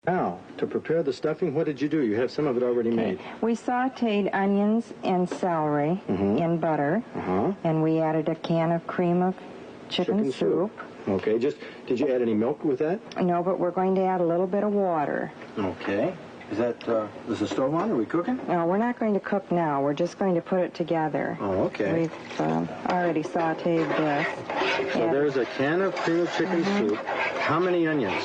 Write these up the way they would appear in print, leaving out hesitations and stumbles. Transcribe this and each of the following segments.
Now, to prepare the stuffing, what did you do? You have some of it already made. We sautéed onions and celery in butter, and we added a can of cream of chicken soup. Okay, did you add any milk with that? No, but we're going to add a little bit of water. Okay. Is the stove on? Are we cooking? No, we're not going to cook now. We're just going to put it together. Oh, okay. We've already sautéed this. So there's a can of cream of chicken soup. How many onions?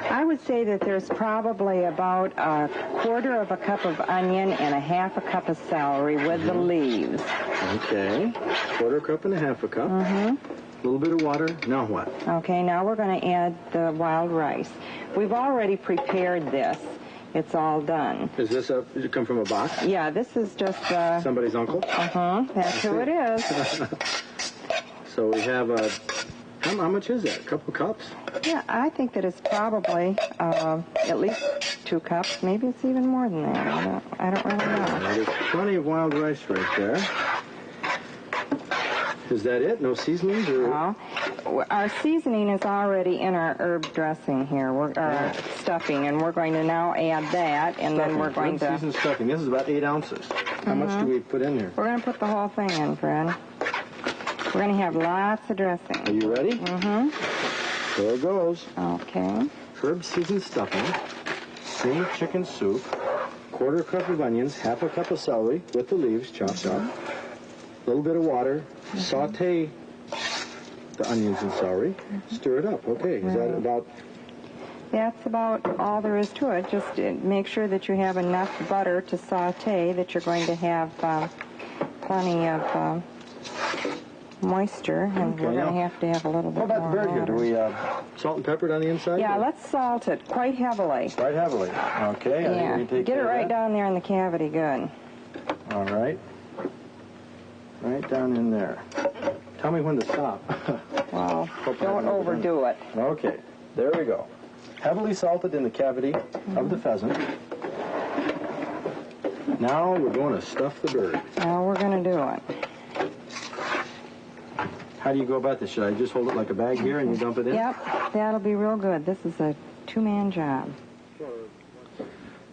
I would say that there's probably about a quarter of a cup of onion and a half a cup of celery with the leaves. Okay. Quarter cup and a half a cup. A little bit of water. Now what? Okay, now we're going to add the wild rice. We've already prepared this. It's all done. Is this did it come from a box? Yeah, this is just... somebody's uncle? That's who it is. So we have how much is that? A couple cups? Yeah, I think that it's probably at least 2 cups. Maybe it's even more than that. I don't really know. There's plenty of wild rice right there. Is that it? No seasonings? Or? No. Our seasoning is already in our herb dressing here, our stuffing, and we're going to now add that, and then we're going to... Seasoned stuffing. This is about 8 ounces. How much do we put in here? We're going to put the whole thing in, Fred. We're going to have lots of dressing. Are you ready? There it goes. Okay. Herb seasoned stuffing, cream of chicken soup, quarter cup of onions, half a cup of celery with the leaves chopped up, a little bit of water, saute the onions and celery, stir it up. Okay, is that about... That's about all there is to it. Just make sure that you have enough butter to saute, that you're going to have plenty of moisture, and we're going to have a little bit more. What about the bird here? Do we salt and pepper it on the inside? Yeah, let's salt it quite heavily. Quite heavily. Okay. Yeah, get it right down there in the cavity, good. All right. Right down in there. Tell me when to stop. Well, don't overdo it. Okay, there we go. Heavily salted in the cavity of the pheasant. Now we're going to stuff the bird. Now we're going to do it. How do you go about this? Should I just hold it like a bag here and you dump it in? Yep, that'll be real good. This is a 2-man job.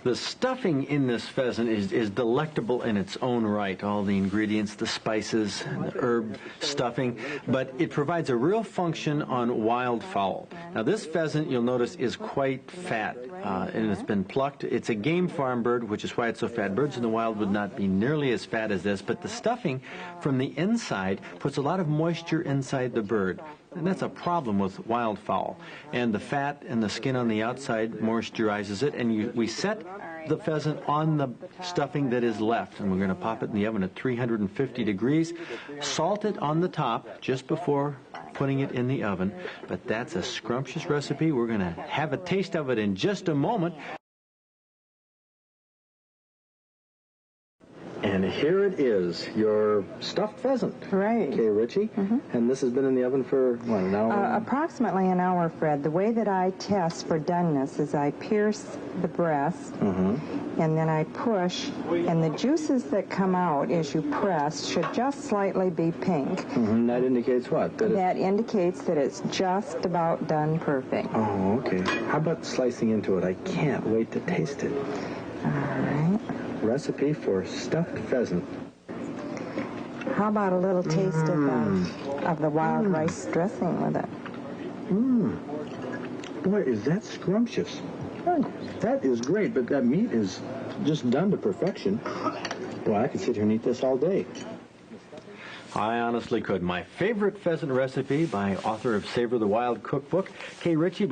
The stuffing in this pheasant is delectable in its own right. All the ingredients, the spices, the herb stuffing, but it provides a real function on wildfowl. Now this pheasant, you'll notice, is quite fat, and it's been plucked. It's a game farm bird, which is why it's so fat. Birds in the wild would not be nearly as fat as this, but the stuffing from the inside puts a lot of moisture inside the bird. And that's a problem with wildfowl. And the fat and the skin on the outside moisturizes it, and we set the pheasant on the stuffing that is left, and we're going to pop it in the oven at 350 degrees. Salt it on the top just before putting it in the oven. But that's a scrumptious recipe. We're going to have a taste of it in just a moment. And here it is, your stuffed pheasant. Right. Kay Richey. And this has been in the oven for, what, an hour? Approximately an hour, Fred. The way that I test for doneness is I pierce the breast, and then I push, and the juices that come out as you press should just slightly be pink. That indicates what? That indicates that it's just about done perfect. Oh, okay. How about slicing into it? I can't wait to taste it. All right. Recipe for stuffed pheasant. How about a little taste of the wild rice dressing with it? Boy, is that scrumptious. That is great, but that meat is just done to perfection. Well, I could sit here and eat this all day. I honestly could. My favorite pheasant recipe by author of Savor the Wild cookbook, Kay Richey.